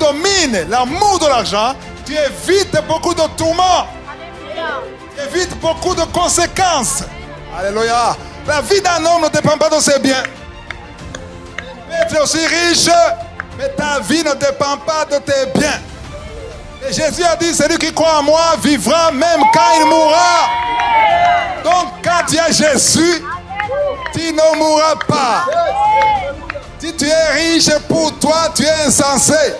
domines l'amour de l'argent, tu évites beaucoup de tourments. Tu évites beaucoup de conséquences. Alléluia. La vie d'un homme ne dépend pas de ses biens. Tu peux être aussi riche, mais ta vie ne dépend pas de tes biens. Et Jésus a dit, celui qui croit en moi vivra même quand il mourra. Donc quand tu as Jésus, tu ne mourras pas. Si tu es riche, pour toi, tu es insensé.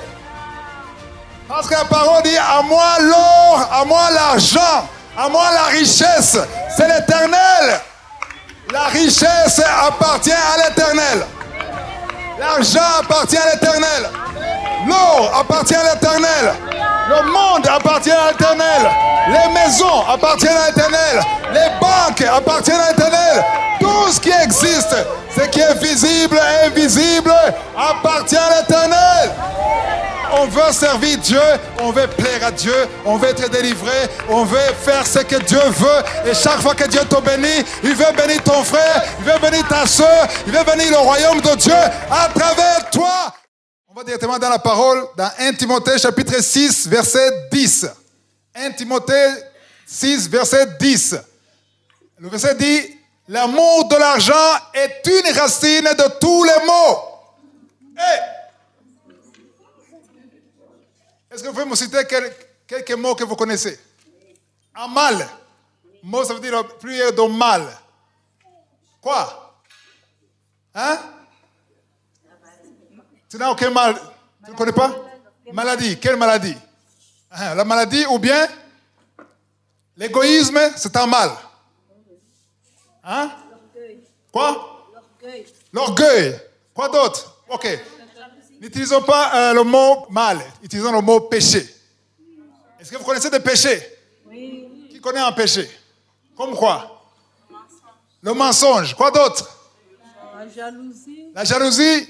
Parce que la parole dit, à moi l'or, à moi l'argent, à moi la richesse, c'est l'Éternel. La richesse appartient à l'Éternel. L'argent appartient à l'Éternel. L'or appartient à l'Éternel. Le monde appartient à l'Éternel. Les maisons appartiennent à l'Éternel. Les banques appartiennent à l'Éternel. Tout ce qui existe, ce qui est visible et invisible, appartient à l'Éternel. On veut servir Dieu, on veut plaire à Dieu, on veut être délivré, on veut faire ce que Dieu veut. Et chaque fois que Dieu te bénit, il veut bénir ton frère, il veut bénir ta soeur, il veut bénir le royaume de Dieu à travers toi. On va directement dans la parole, dans 1 Timothée chapitre 6, verset 10. 1 Timothée 6, verset 10. Le verset dit, l'amour de l'argent est une racine de tous les maux. Hey! Est-ce que vous pouvez me citer quelques mots que vous connaissez? Un mal. Mot, ça veut dire plus de mal. Quoi? Hein? Tu n'as aucun mal. Tu ne connais pas? Maladie. Quelle maladie? La maladie ou bien l'égoïsme, c'est un mal. Hein? Quoi? L'orgueil. Quoi d'autre? Ok. N'utilisons pas le mot mal, utilisons le mot péché. Est-ce que vous connaissez des péchés? Oui. Qui connaît un péché? Comme quoi? Le mensonge. Quoi d'autre? La jalousie. La jalousie.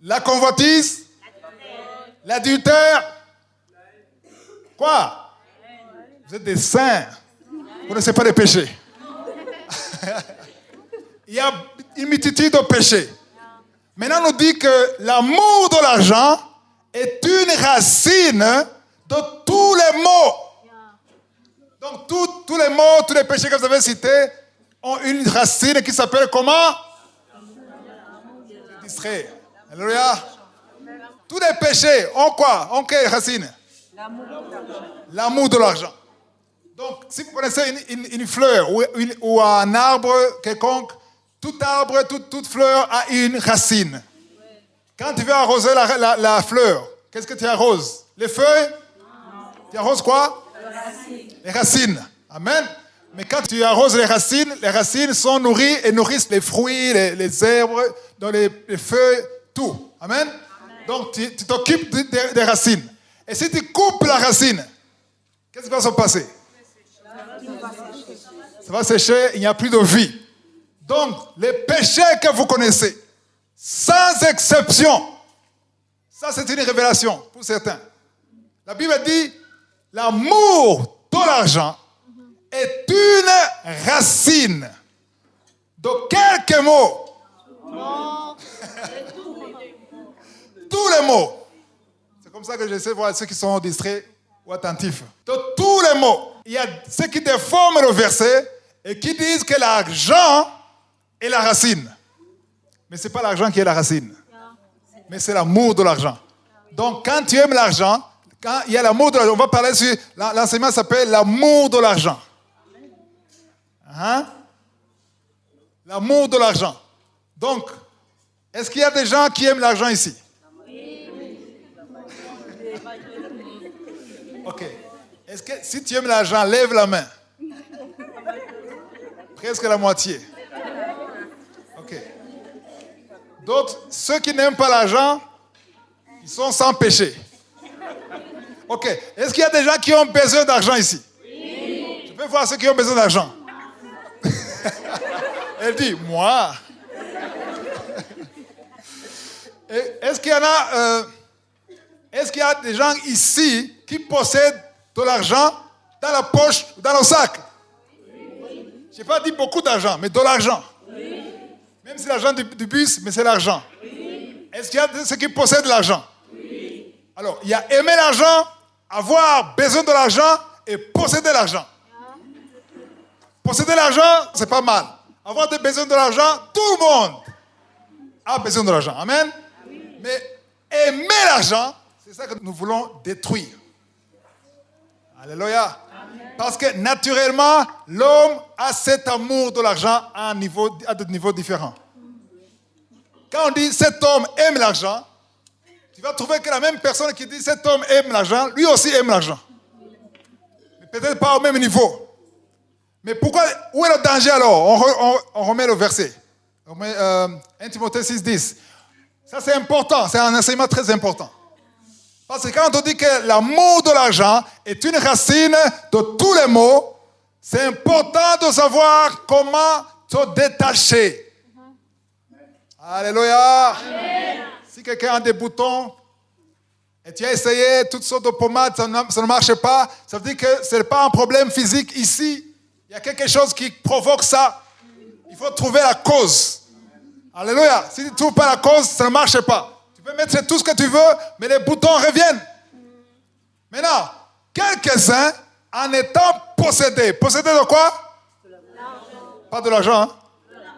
La convoitise. L'adultère. Quoi? Vous êtes des saints. Vous ne connaissez pas les péchés. Il y a une multitude de péchés. Maintenant, on nous dit que l'amour de l'argent est une racine de tous les maux. Donc, tous les maux, tous les péchés que vous avez cités ont une racine qui s'appelle comment? Distrait. Alléluia. Tous les péchés ont quoi? Ont quelle racine? L'amour de l'argent. Donc, si vous connaissez une fleur ou un arbre quelconque, tout arbre, toute fleur a une racine. Quand tu veux arroser la fleur, qu'est-ce que tu arroses? Les feuilles? Non. Tu arroses quoi? Les racines. Amen. Mais quand tu arroses les racines sont nourries et nourrissent les fruits, les herbes, les feuilles, tout. Amen. Donc tu t'occupes des racines. Et si tu coupes la racine, qu'est-ce qui va se passer? Ça va sécher, il n'y a plus de vie. Donc, les péchés que vous connaissez, sans exception, ça c'est une révélation pour certains. La Bible dit, l'amour de l'argent est une racine de quelques mots. Tous les mots. C'est comme ça que j'essaie de voir ceux qui sont distraits ou attentifs. De tous les mots. Il y a ceux qui déforment le verset et qui disent que l'argent est la racine. Mais ce n'est pas l'argent qui est la racine. Mais c'est l'amour de l'argent. Donc, quand tu aimes l'argent, quand il y a l'amour de l'argent, on va parler sur... L'enseignement s'appelle l'amour de l'argent. Hein? L'amour de l'argent. Donc, est-ce qu'il y a des gens qui aiment l'argent ici? Ok. Est-ce que si tu aimes l'argent, lève la main. Presque la moitié. Ok. D'autres, ceux qui n'aiment pas l'argent, ils sont sans péché. Ok. Est-ce qu'il y a des gens qui ont besoin d'argent ici? Oui. Je peux voir ceux qui ont besoin d'argent. Elle dit, moi. Est-ce qu'il y en a... est-ce qu'il y a des gens ici qui possèdent de l'argent dans la poche, dans le sac? Oui. Je n'ai pas dit beaucoup d'argent, mais de l'argent. Oui. Même si c'est l'argent du bus, mais c'est l'argent. Oui. Est-ce qu'il y a ceux qui possèdent de l'argent? Alors, il y a aimer l'argent, avoir besoin de l'argent et posséder l'argent. Posséder l'argent, c'est pas mal. Avoir besoin de l'argent, tout le monde a besoin de l'argent. Amen. Mais aimer l'argent, c'est ça que nous voulons détruire. Alléluia. Parce que naturellement, l'homme a cet amour de l'argent à des niveaux différents. Quand on dit cet homme aime l'argent, tu vas trouver que la même personne qui dit cet homme aime l'argent, lui aussi aime l'argent. Mais peut-être pas au même niveau. Mais pourquoi, où est le danger alors? On remet le verset. On met 1 Timothée 6,10. Ça c'est important, c'est un enseignement très important. Parce que quand on dit que l'amour de l'argent est une racine de tous les maux, c'est important de savoir comment se détacher. Alléluia. Amen. Si quelqu'un a des boutons et tu as essayé toutes sortes de pommades, ça ne marche pas, ça veut dire que ce n'est pas un problème physique ici. Il y a quelque chose qui provoque ça. Il faut trouver la cause. Alléluia. Si tu ne trouves pas la cause, ça ne marche pas. Tu peux mettre tout ce que tu veux, mais les boutons reviennent. Maintenant, quelques-uns, en étant possédés. Possédés de quoi? De l'argent. Pas de l'argent, hein?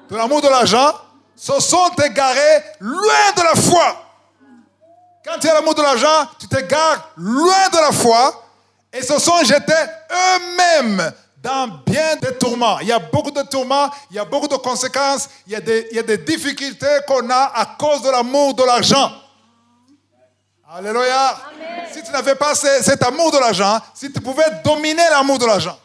De l'amour de l'argent, se sont égarés loin de la foi. Quand tu as l'amour de l'argent, tu t'égares loin de la foi et se sont jetés eux-mêmes dans bien des tourments. Il y a beaucoup de tourments, il y a beaucoup de conséquences, il y a des difficultés qu'on a à cause de l'amour de l'argent. Alléluia. Amen. Si tu n'avais pas cet amour de l'argent, si tu pouvais dominer l'amour de l'argent.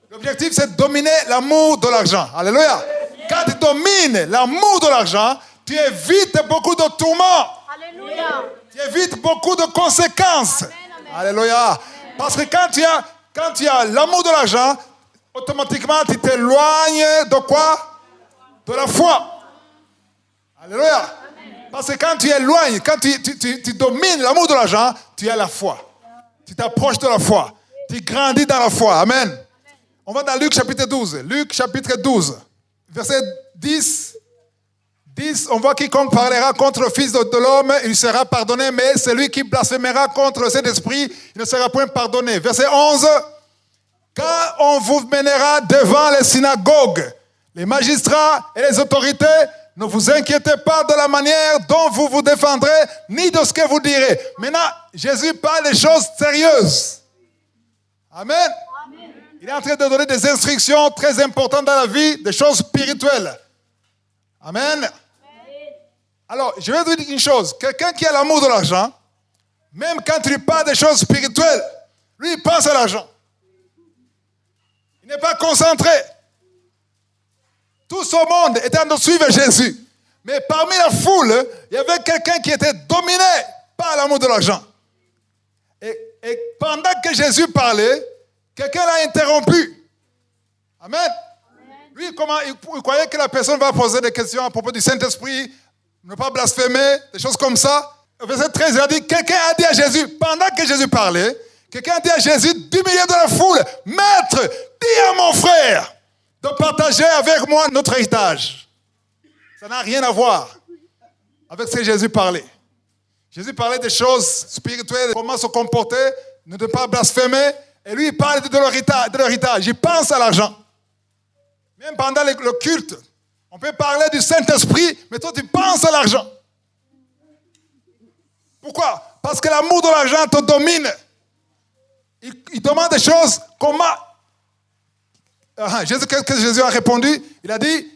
L'objectif, c'est de dominer l'amour de l'argent. Alléluia. Quand tu domines l'amour de l'argent, tu évites beaucoup de tourments. Alléluia. Tu évites beaucoup de conséquences. Amen, amen. Alléluia. Parce que quand tu as l'amour de l'argent, automatiquement, tu t'éloignes de quoi? De la foi. Alléluia. Amen. Parce que quand tu éloignes, quand tu domines l'amour de l'argent, tu as la foi. Tu t'approches de la foi. Tu grandis dans la foi. Amen. Amen. On va dans Luc chapitre 12. Luc chapitre 12. Verset 10, on voit quiconque parlera contre le Fils de l'homme, il sera pardonné, mais celui qui blasphémera contre le Saint-Esprit, il ne sera point pardonné. Verset 11, quand on vous mènera devant les synagogues, les magistrats et les autorités, ne vous inquiétez pas de la manière dont vous vous défendrez, ni de ce que vous direz. Maintenant, Jésus parle des choses sérieuses. Amen. Il est en train de donner des instructions très importantes dans la vie, des choses spirituelles. Amen. Alors, je vais vous dire une chose. Quelqu'un qui a l'amour de l'argent, même quand il parle des choses spirituelles, lui, il pense à l'argent. Il n'est pas concentré. Tout ce monde était en train de suivre Jésus. Mais parmi la foule, il y avait quelqu'un qui était dominé par l'amour de l'argent. Et pendant que Jésus parlait, quelqu'un l'a interrompu. Amen. Lui, il croyait que la personne va poser des questions à propos du Saint-Esprit, ne pas blasphémer, des choses comme ça. Au verset 13, il a dit, quelqu'un a dit à Jésus, pendant que Jésus parlait, quelqu'un a dit à Jésus, du milieu de la foule, Maître, dis à mon frère de partager avec moi notre héritage. Ça n'a rien à voir avec ce que Jésus parlait. Jésus parlait des choses spirituelles, comment se comporter, ne pas blasphémer. Et lui, il parle de l'héritage. Il pense à l'argent. Même pendant le culte, on peut parler du Saint-Esprit, mais toi, tu penses à l'argent. Pourquoi? Parce que l'amour de l'argent te domine. Il demande des choses. Comment? Qu'est-ce que Jésus a répondu? Il a dit,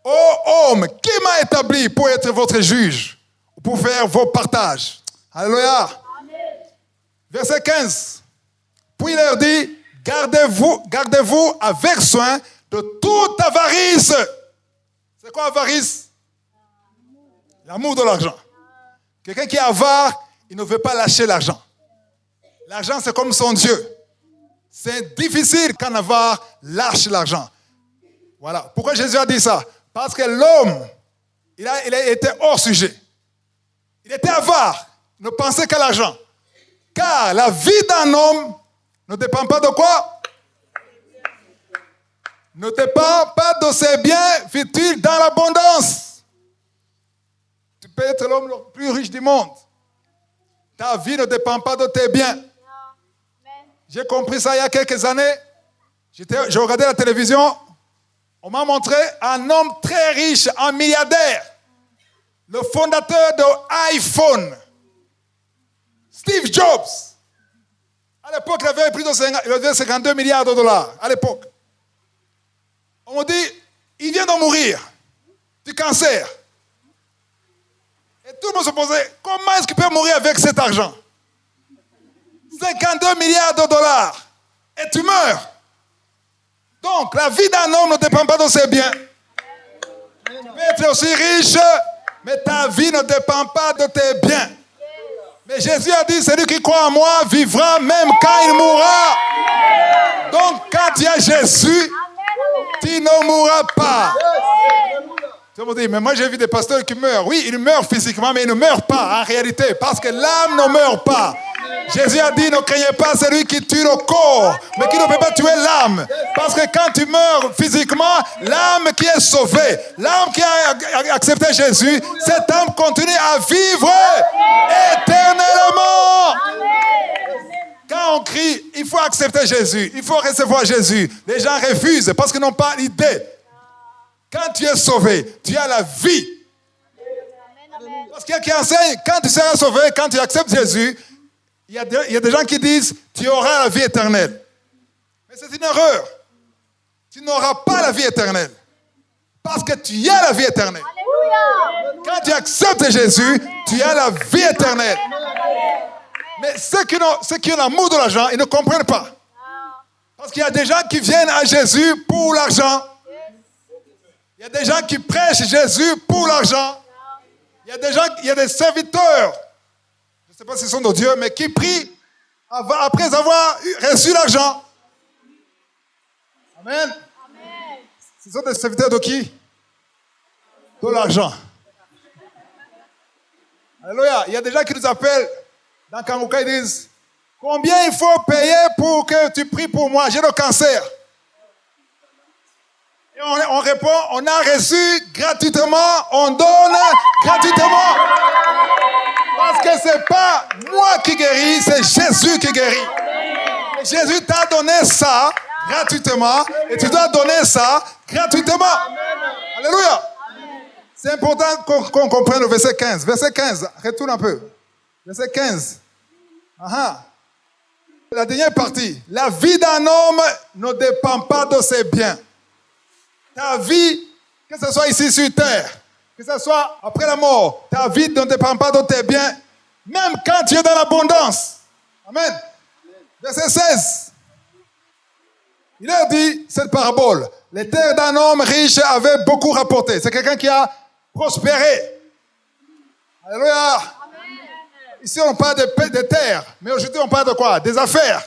ô homme, qui m'a établi pour être votre juge, pour faire vos partages? Alléluia. Amen. Verset 15. Puis il leur dit, gardez-vous avec soin de toute avarice. C'est quoi avarice? L'amour de l'argent. Quelqu'un qui est avare, il ne veut pas lâcher l'argent. L'argent, c'est comme son Dieu. C'est difficile qu'un avare lâche l'argent. Voilà. Pourquoi Jésus a dit ça? Parce que l'homme, il a été hors sujet. Il était avare. Il ne pensait qu'à l'argent. Car la vie d'un homme ne dépend pas de quoi? Ne dépend pas de ses biens futurs dans l'abondance. Tu peux être l'homme le plus riche du monde. Ta vie ne dépend pas de tes biens. J'ai compris ça il y a quelques années. Je regardais la télévision. On m'a montré un homme très riche, un milliardaire. Le fondateur de iPhone. Steve Jobs. À l'époque, il avait 52 milliards de dollars. À l'époque. On m'a dit, il vient de mourir du cancer. Et tout le monde se posait, comment est-ce qu'il peut mourir avec cet argent? 52 milliards de dollars. Et tu meurs. Donc, la vie d'un homme ne dépend pas de ses biens. Tu peux être aussi riche, mais ta vie ne dépend pas de tes biens. Mais Jésus a dit, celui qui croit en moi vivra même quand il mourra. Donc, quand tu as Jésus, tu ne mourras pas. Tu me dis, mais moi j'ai vu des pasteurs qui meurent. Oui, ils meurent physiquement, mais ils ne meurent pas en réalité, parce que l'âme ne meurt pas. Jésus a dit, ne craignez pas celui qui tue le corps, mais qui ne peut pas tuer l'âme. Parce que quand tu meurs physiquement, l'âme qui est sauvée, l'âme qui a accepté Jésus, cette âme continue à vivre éternellement. Quand on crie, il faut accepter Jésus, il faut recevoir Jésus. Les gens refusent parce qu'ils n'ont pas l'idée. Quand tu es sauvé, tu as la vie. Parce qu'il y a qui enseigne, quand tu seras sauvé, quand tu acceptes Jésus, il y a des gens qui disent, tu auras la vie éternelle. Mais c'est une erreur. Tu n'auras pas la vie éternelle. Parce que tu as la vie éternelle. Quand tu acceptes Jésus, tu as la vie éternelle. Mais ceux qui ont l'amour de l'argent, ils ne comprennent pas. Parce qu'il y a des gens qui viennent à Jésus pour l'argent. Il y a des gens qui prêchent Jésus pour l'argent. Il y a des serviteurs, je ne sais pas s'ils sont de Dieu, mais qui prient après avoir reçu l'argent. Amen. Ce sont des serviteurs de qui? De l'argent. Alléluia. Il y a des gens qui nous appellent dans Kanguka, ils disent, combien il faut payer pour que tu pries pour moi? J'ai le cancer. Et on répond, on a reçu gratuitement, on donne gratuitement. Parce que ce n'est pas moi qui guéris, c'est Jésus qui guérit. Et Jésus t'a donné ça gratuitement et tu dois donner ça gratuitement. Alléluia. C'est important qu'on comprenne le verset 15. Verset 15, retourne un peu. Verset 15. La dernière partie. La vie d'un homme ne dépend pas de ses biens. Ta vie, que ce soit ici sur terre, que ce soit après la mort, ta vie ne dépend pas de tes biens, même quand tu es dans l'abondance. Amen. Verset 16. Il a dit cette parabole. Les terres d'un homme riche avaient beaucoup rapporté. C'est quelqu'un qui a prospéré. Alléluia. Ici, on parle de terres, mais aujourd'hui, on parle de quoi? Des affaires.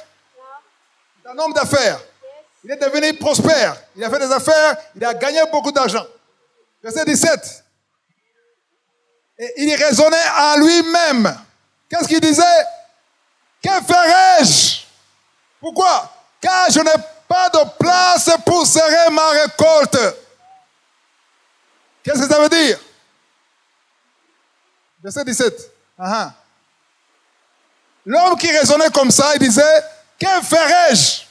Un homme d'affaires. Il est devenu prospère. Il a fait des affaires. Il a gagné beaucoup d'argent. Verset 17. Et il raisonnait en lui-même. Qu'est-ce qu'il disait? Que ferai-je? Pourquoi? Car je n'ai pas de place pour serrer ma récolte. Qu'est-ce que ça veut dire? Verset 17. L'homme qui raisonnait comme ça, il disait, que ferai-je?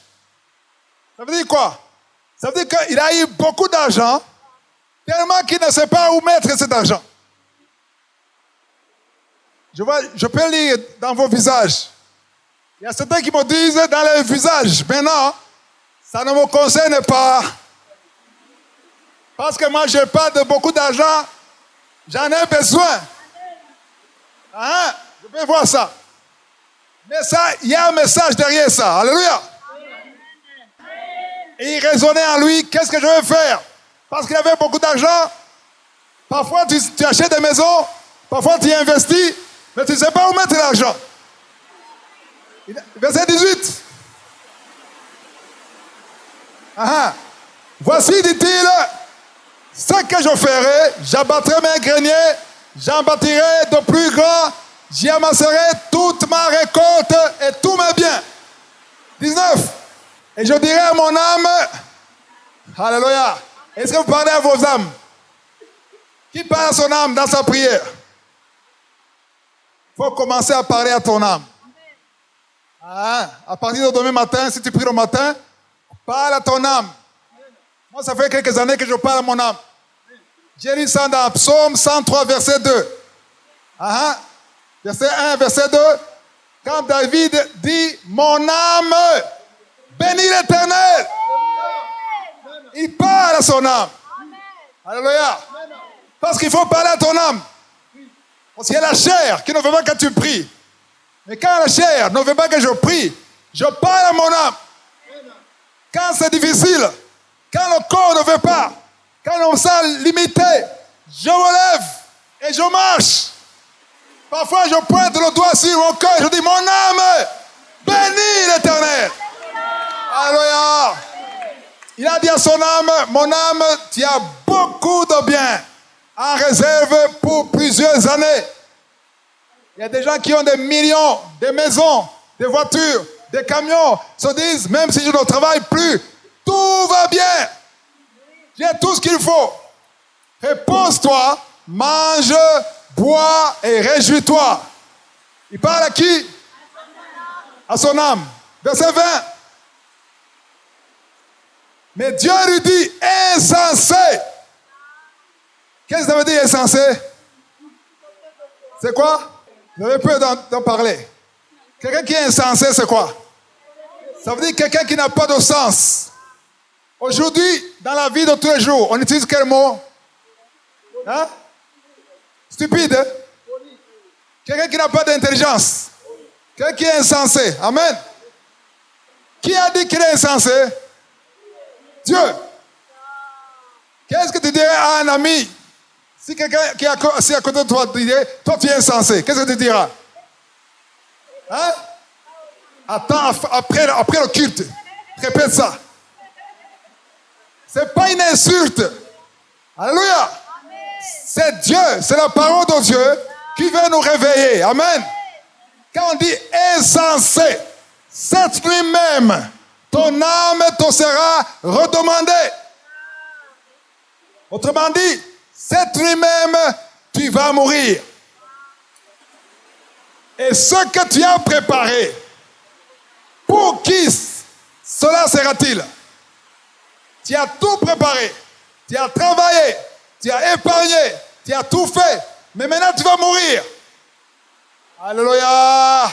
Ça veut dire quoi? Ça veut dire qu'il a eu beaucoup d'argent, tellement qu'il ne sait pas où mettre cet argent. Je peux lire dans vos visages. Il y a certains qui me disent dans les visages, mais non, ça ne me concerne pas. Parce que moi, je n'ai pas de beaucoup d'argent, j'en ai besoin. Je peux voir ça. Mais ça, il y a un message derrière ça. Alléluia. Et il raisonnait en lui, qu'est-ce que je vais faire? Parce qu'il avait beaucoup d'argent. Parfois, tu achètes des maisons. Parfois, tu investis. Mais tu ne sais pas où mettre l'argent. Verset 18. Voici, dit-il, ce que je ferai, j'abattrai mes greniers, j'en bâtirai de plus grands, j'y amasserai toute ma récolte et tous mes biens. 19. Et je dirai à mon âme, alléluia, est-ce que vous parlez à vos âmes? Qui parle à son âme dans sa prière? faut commencer à parler à ton âme. Ah, à partir de demain matin, si tu pries le matin, parle à ton âme. Moi, ça fait quelques années que je parle à mon âme. J'ai lu ça dans Psaume 103, verset 2. Ah, verset 1, verset 2. Quand David dit, mon âme bénit l'Éternel. Il parle à son âme. Alléluia. Parce qu'il faut parler à ton âme. Parce qu'il y a la chair qui ne veut pas que tu pries. Mais quand la chair ne veut pas que je prie, je parle à mon âme. Quand c'est difficile, quand le corps ne veut pas, quand on me sent limité, je me lève et je marche. Parfois, je pointe le doigt sur mon cœur et je dis, mon âme, bénis l'Éternel. Alléluia. Il a dit à son âme, mon âme, tu as beaucoup de biens en réserve pour plusieurs années. Il y a des gens qui ont des millions, des maisons, des voitures, des camions, se disent, même si je ne travaille plus, tout va bien. J'ai tout ce qu'il faut. Repose-toi, mange, bois et réjouis-toi. Il parle à qui? À son âme. Verset 20. Mais Dieu lui dit, insensé. Qu'est-ce que ça veut dire insensé? C'est quoi? Vous avez peur d'en parler. Quelqu'un qui est insensé, c'est quoi? Ça veut dire quelqu'un qui n'a pas de sens. Aujourd'hui, dans la vie de tous les jours, on utilise quel mot? Hein? Stupide. Hein? Quelqu'un qui n'a pas d'intelligence. Quelqu'un qui est insensé. Amen. Qui a dit qu'il est insensé? Dieu. Qu'est-ce que tu dirais à un ami? Si quelqu'un qui est assis à côté de toi dirait, toi tu es insensé, qu'est-ce que tu diras? Hein? Attends, après le culte, répète ça. C'est pas une insulte. Alléluia. C'est Dieu, c'est la parole de Dieu qui veut nous réveiller. Amen. Quand on dit insensé, cette nuit même, ton âme te sera redemandée. Autrement dit, cette nuit même, tu vas mourir. Et ce que tu as préparé, pour qui cela sera-t-il? Tu as tout préparé, tu as travaillé, tu as épargné, tu as tout fait, mais maintenant tu vas mourir. Alléluia.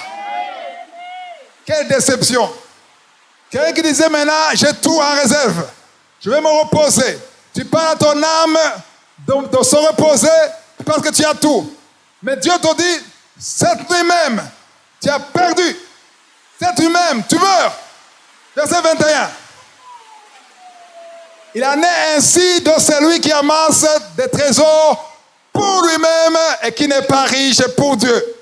Quelle déception. Quelqu'un qui disait maintenant, j'ai tout en réserve, je vais me reposer. Tu parles à ton âme de se reposer parce que tu as tout. Mais Dieu te dit, cette nuit même, tu as perdu. Cette nuit même, tu meurs. Verset 21. Il en est ainsi de celui qui amasse des trésors pour lui-même et qui n'est pas riche pour Dieu.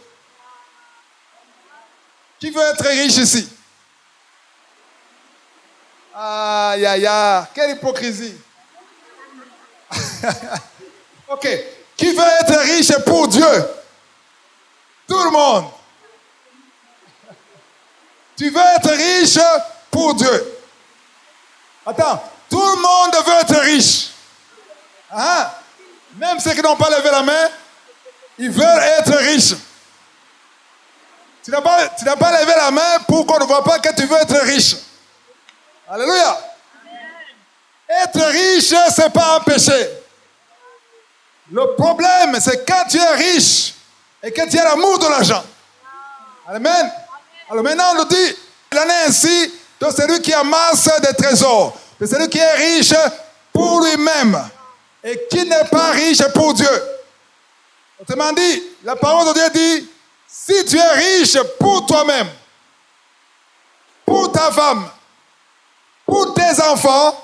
Qui veut être riche ici? Aïe, aïe, aïe. Quelle hypocrisie. Ok. Qui veut être riche pour Dieu? Tout le monde. Tu veux être riche pour Dieu. Attends. Tout le monde veut être riche. Hein? Même ceux qui n'ont pas levé la main, ils veulent être riches. Tu n'as pas levé la main pour qu'on ne voit pas que tu veux être riche. Alléluia. Être riche, ce n'est pas un péché. Le problème, c'est quand tu es riche et que tu as l'amour de l'argent. Amen. Alors maintenant, on nous dit, il en est ainsi de celui qui amasse des trésors, de celui qui est riche pour lui-même et qui n'est pas riche pour Dieu. Autrement dit, la parole de Dieu dit, si tu es riche pour toi-même, pour ta femme, pour tes enfants,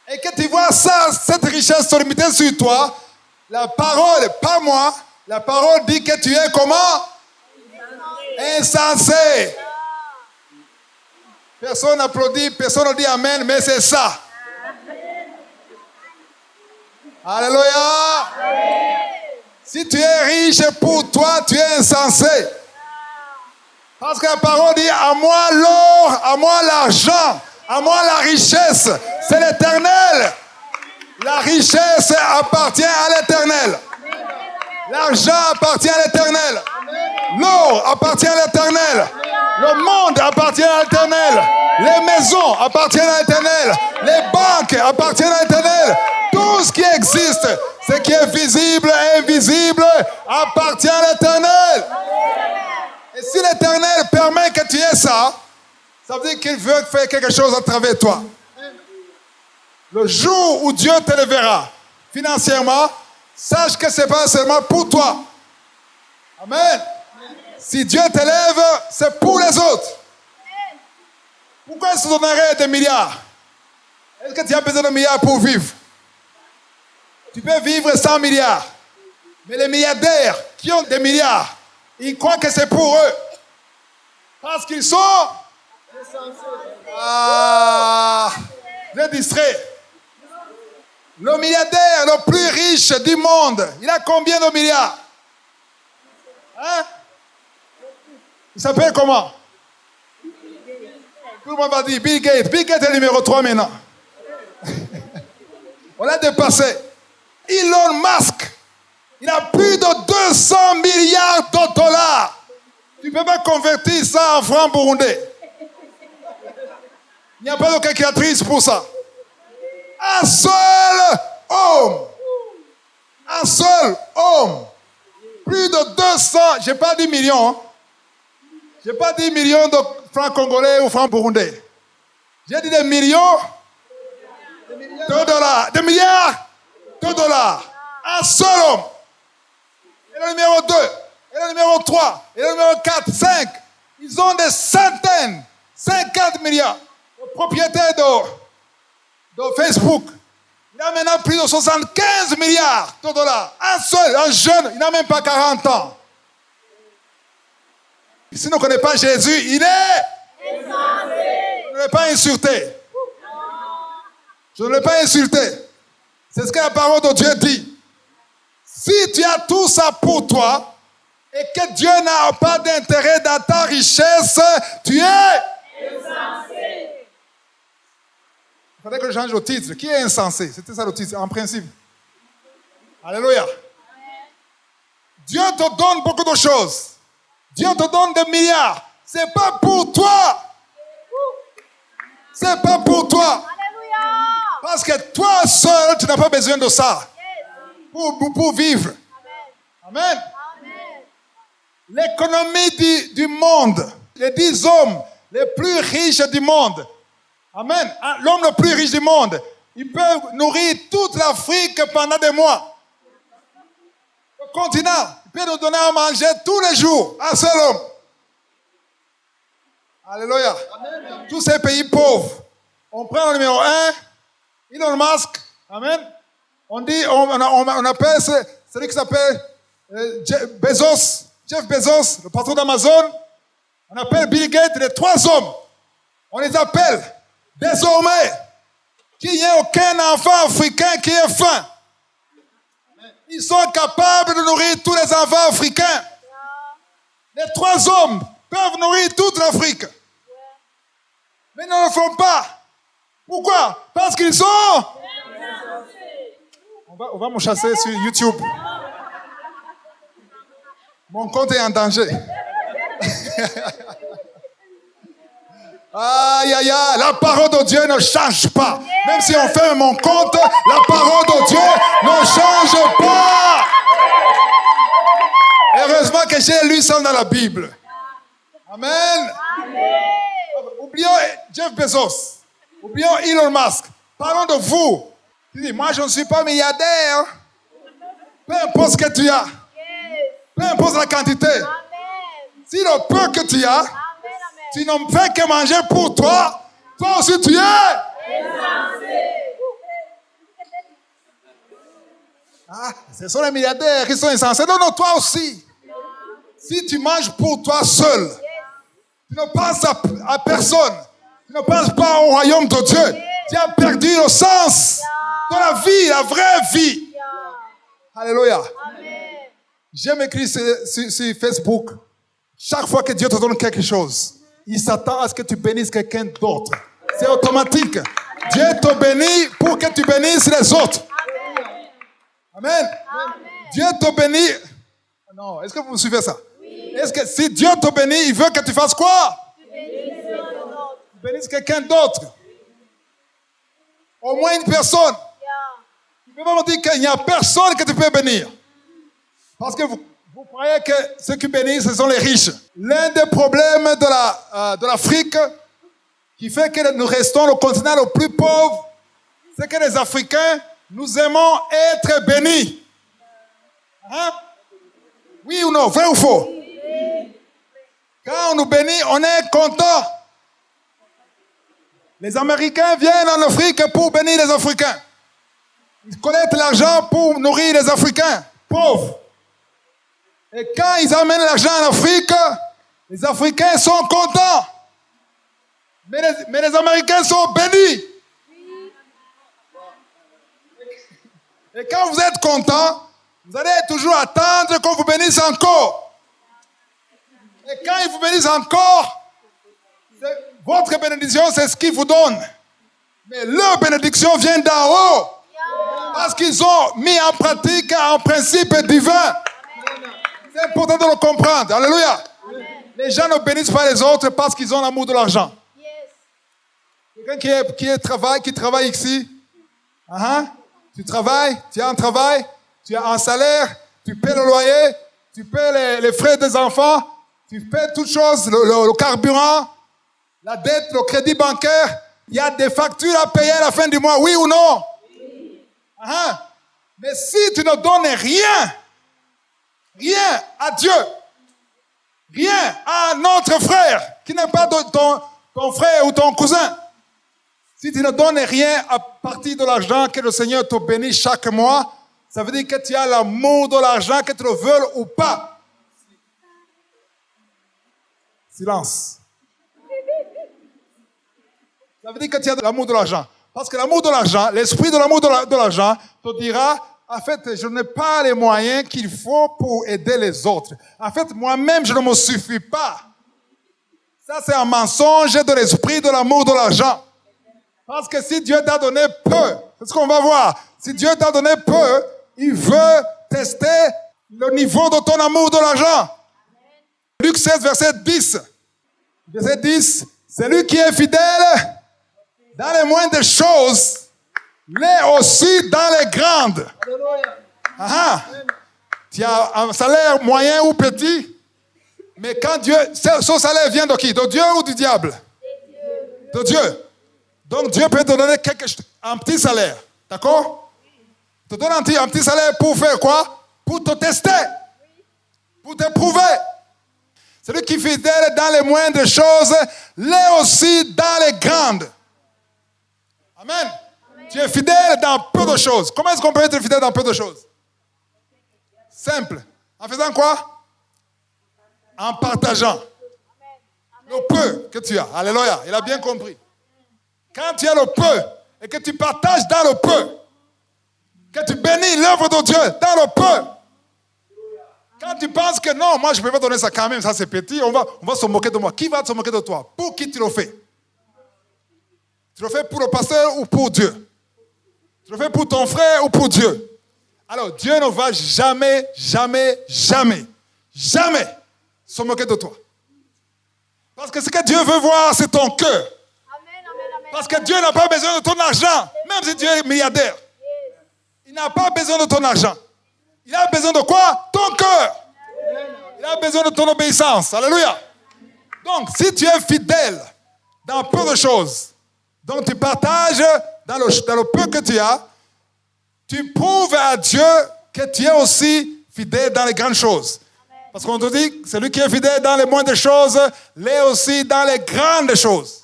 et que tu vois ça, cette richesse se limiter sur toi, la parole, pas moi, la parole dit que tu es comment? Insensé. Personne n'applaudit, personne ne dit amen, mais c'est ça. Alléluia. Si tu es riche pour toi, tu es insensé. Parce que la parole dit, à moi l'or, à moi l'argent, à moi la richesse, c'est l'Éternel. La richesse appartient à l'Éternel. L'argent appartient à l'Éternel. L'or appartient à l'Éternel. Le monde appartient à l'Éternel. Les maisons appartiennent à l'Éternel. Les banques appartiennent à l'Éternel. Tout ce qui existe, ce qui est visible et invisible, appartient à l'Éternel. Et si l'Éternel permet que tu aies ça, ça veut dire qu'il veut faire quelque chose à travers toi. Le jour où Dieu te le verra financièrement, sache que ce n'est pas seulement pour toi. Amen. Si Dieu t'élève, c'est pour les autres. Pourquoi il se donnerait des milliards? Est-ce que tu as besoin de milliards pour vivre? Tu peux vivre sans milliards. Mais les milliardaires qui ont des milliards, ils croient que c'est pour eux. Parce qu'ils sont... vous êtes distrait. Le milliardaire le plus riche du monde, il a combien de milliards? Hein? Il s'appelle comment? Tout le monde va dire Bill Gates. Bill Gates est le numéro 3 maintenant. On l'a dépassé. Elon Musk, il a plus de 200 milliards de dollars. Tu ne peux pas convertir ça en francs burundais. Il n'y a pas de calculatrice pour ça. Un seul homme. Plus de 200, je n'ai pas dit millions. Hein. Je n'ai pas dit millions de francs congolais ou francs burundais. J'ai dit des millions de dollars. Des milliards de dollars. Un seul homme. Et le numéro 2, et le numéro 3, et le numéro 4, 5. Ils ont des centaines, 50 milliards. Le propriétaire de Facebook, il a maintenant plus de 75 milliards de dollars. Un seul, un jeune, il n'a même pas 40 ans. Si on ne connaît pas Jésus, il est insensé. Je ne l'ai pas insulté. Je ne l'ai pas insulté. C'est ce que la parole de Dieu dit. Si tu as tout ça pour toi et que Dieu n'a pas d'intérêt dans ta richesse, tu es insensé. Il fallait que je change le titre. Qui est insensé? C'était ça le titre, en principe. Alléluia. Dieu te donne beaucoup de choses. Dieu te donne des milliards. Ce n'est pas pour toi. Ce n'est pas pour toi. Parce que toi seul, tu n'as pas besoin de ça. Pour vivre. Amen. L'économie du monde, les 10 hommes les plus riches du monde. Amen. L'homme le plus riche du monde, il peut nourrir toute l'Afrique pendant des mois. Le continent, il peut nous donner à manger tous les jours. Un seul homme. Alléluia. Amen. Tous ces pays pauvres. On prend le numéro 1, Elon Musk. Amen. On dit, on appelle celui qui s'appelle Jeff Bezos, le patron d'Amazon. On appelle Bill Gates, les 3 hommes. On les appelle désormais qu'il n'y ait aucun enfant africain qui ait faim. Ils sont capables de nourrir tous les enfants africains. Les 3 hommes peuvent nourrir toute l'Afrique. Mais ils ne le font pas. Pourquoi? Parce qu'ils sont... On va me chasser sur YouTube. Mon compte est en danger. Aïe, aïe, aïe. La parole de Dieu ne change pas. Même si on ferme mon compte, la parole de Dieu ne change pas. Heureusement que j'ai lu ça dans la Bible. Amen. Oublions Jeff Bezos. Oublions Elon Musk. Parlons de vous. Tu dis, moi je ne suis pas milliardaire. Peu importe ce que tu as. Peu importe la quantité. Si le peu que tu as, tu n'en fais que manger pour toi, toi aussi tu es insensé. Ah, ce sont les milliardaires qui sont insensés. Non, non, toi aussi. Si tu manges pour toi seul, tu ne penses à personne. Tu ne penses pas au royaume de Dieu. Tu as perdu le sens de la vie, la vraie vie. Alléluia. J'aime écrire sur Facebook. Chaque fois que Dieu te donne quelque chose, il s'attend à ce que tu bénisses quelqu'un d'autre. C'est automatique. Dieu te bénit pour que tu bénisses les autres. Amen. Dieu te bénit. Non, est-ce que vous me suivez ça? Oui. Est-ce que si Dieu te bénit, il veut que tu fasses quoi? Tu bénisses quelqu'un d'autre. Au moins une personne. Tu ne peux pas me dire qu'il n'y a personne que tu peux bénir. Parce que vous croyez que ceux qui bénissent, ce sont les riches. L'un des problèmes de l'Afrique qui fait que nous restons le continent le plus pauvre, c'est que les Africains, nous aimons être bénis. Hein? Oui ou non? Vrai ou faux? Quand on nous bénit, on est content. Les Américains viennent en Afrique pour bénir les Africains. Ils collectent l'argent pour nourrir les Africains pauvres. Et quand ils amènent l'argent en Afrique, les Africains sont contents. Mais les Américains sont bénis. Et quand vous êtes content, vous allez toujours attendre qu'on vous bénisse encore. Et quand ils vous bénissent encore, votre bénédiction, c'est ce qu'ils vous donnent. Mais leur bénédiction vient d'en haut. Parce qu'ils ont mis en pratique un principe divin. C'est important de le comprendre. Alléluia. Les gens ne bénissent pas les autres parce qu'ils ont l'amour de l'argent. Quelqu'un qui travaille ici, tu travailles, tu as un travail, tu as un salaire, tu paies le loyer, tu paies les frais des enfants, tu paies toutes choses, le carburant, la dette, le crédit bancaire. Il y a des factures à payer à la fin du mois, oui ou non? Mais si tu ne donnes rien à Dieu, rien à notre frère, qui n'est pas ton frère ou ton cousin, si tu ne donnes rien à partir de l'argent que le Seigneur te bénit chaque mois, ça veut dire que tu as l'amour de l'argent, que tu le veuilles ou pas. Silence. Ça veut dire que tu as de l'amour de l'argent. Parce que l'amour de l'argent, l'esprit de l'amour de l'argent te dira, en fait, je n'ai pas les moyens qu'il faut pour aider les autres. En fait, moi-même, je ne me suffis pas. Ça, c'est un mensonge de l'esprit de l'amour de l'argent. Parce que si Dieu t'a donné peu, c'est ce qu'on va voir. Si Dieu t'a donné peu, il veut tester le niveau de ton amour de l'argent. Luc 16, verset 10. Verset 10. Celui qui est fidèle dans les moindres choses, l'est aussi dans les grandes. Tu as un salaire moyen ou petit, mais quand Dieu, son salaire vient de qui? De Dieu ou du diable? De Dieu. Donc Dieu peut te donner un petit salaire. D'accord? Te donne un petit salaire pour faire quoi? Pour te tester. Pour te prouver. Celui qui est fidèle dans les moindres choses, l'est aussi dans les grandes. Amen. Tu es fidèle dans peu de choses. Comment est-ce qu'on peut être fidèle dans peu de choses? Simple. En faisant quoi? En partageant. Le peu que tu as. Alléluia. Il a bien compris. Quand tu as le peu et que tu partages dans le peu, que tu bénis l'œuvre de Dieu dans le peu, quand tu penses que non, moi je ne peux pas donner ça quand même, ça c'est petit, on va se moquer de moi. Qui va se moquer de toi? Pour qui tu le fais? Tu le fais pour le pasteur ou pour Dieu? Tu le fais pour ton frère ou pour Dieu? Alors Dieu ne va jamais se moquer de toi. Parce que ce que Dieu veut voir, c'est ton cœur. Parce que Dieu n'a pas besoin de ton argent, même si Dieu est milliardaire. Il n'a pas besoin de ton argent. Il a besoin de quoi? Ton cœur. Il a besoin de ton obéissance. Alléluia. Donc, si tu es fidèle dans peu de choses, donc tu partages dans le peu que tu as, tu prouves à Dieu que tu es aussi fidèle dans les grandes choses. Parce qu'on te dit, celui qui est fidèle dans les moindres choses, l'est aussi dans les grandes choses.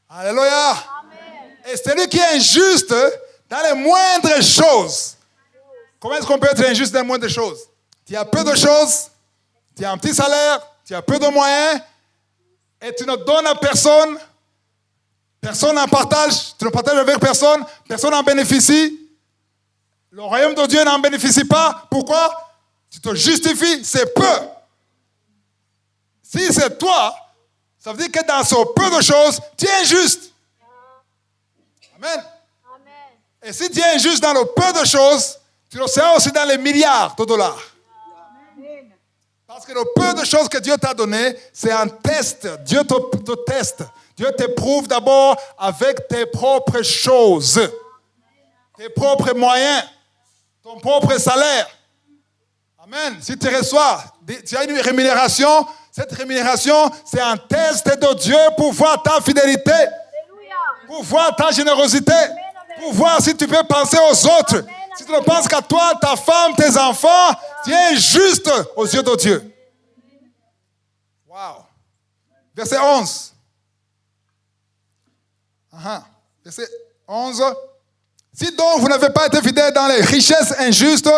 Alléluia. Amen. Et celui qui est injuste dans les moindres choses. Comment est-ce qu'on peut être injuste dans les moindres choses? Tu as peu de choses, tu as un petit salaire, tu as peu de moyens, et tu ne donnes à personne, personne n'en partage, tu ne partages avec personne, personne n'en bénéficie. Le royaume de Dieu n'en bénéficie pas. Pourquoi? Tu te justifies, c'est peu. Si c'est toi, ça veut dire que dans ce peu de choses, tu es injuste. Amen. Et si tu es injuste dans le peu de choses, tu le seras aussi dans les milliards de dollars. Parce que le peu de choses que Dieu t'a donné, c'est un test. Dieu te teste. Dieu t'éprouve d'abord avec tes propres choses, tes propres moyens, ton propre salaire. Amen. Si tu reçois, tu as une rémunération, cette rémunération, c'est un test de Dieu pour voir ta fidélité, pour voir ta générosité, pour voir si tu peux penser aux autres. Si tu ne penses qu'à toi, ta femme, tes enfants, tu es juste aux yeux de Dieu. Wow. Verset 11. Verset 11. Si donc vous n'avez pas été fidèle dans les richesses injustes,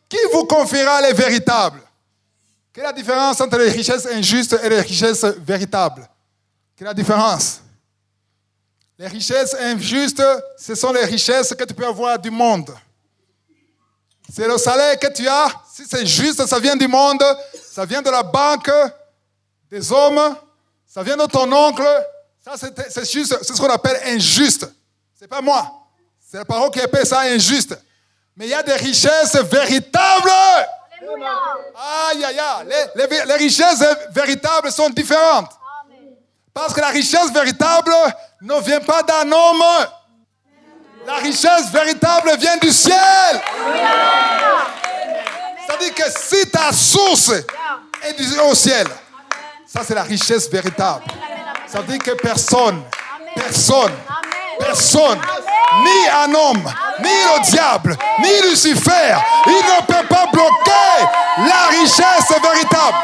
qui vous confiera les véritables? Quelle est la différence entre les richesses injustes et les richesses véritables? Quelle est la différence? Les richesses injustes, ce sont les richesses que tu peux avoir du monde. C'est le salaire que tu as. Si c'est juste, ça vient du monde, ça vient de la banque, des hommes, ça vient de ton oncle. Ça, c'est juste, c'est ce qu'on appelle injuste. Ce n'est pas moi. C'est la parole qui appelle ça injuste. Mais il y a des richesses véritables. Alléluia. Aïe, aïe, aïe. Les richesses véritables sont différentes. Amen. Parce que la richesse véritable ne vient pas d'un homme. La richesse véritable vient du ciel. C'est-à-dire que si ta source est au ciel, ça c'est la richesse véritable. Ça veut dire que personne, ni un homme, ni le diable, ni Lucifer, il ne peut pas bloquer la richesse véritable.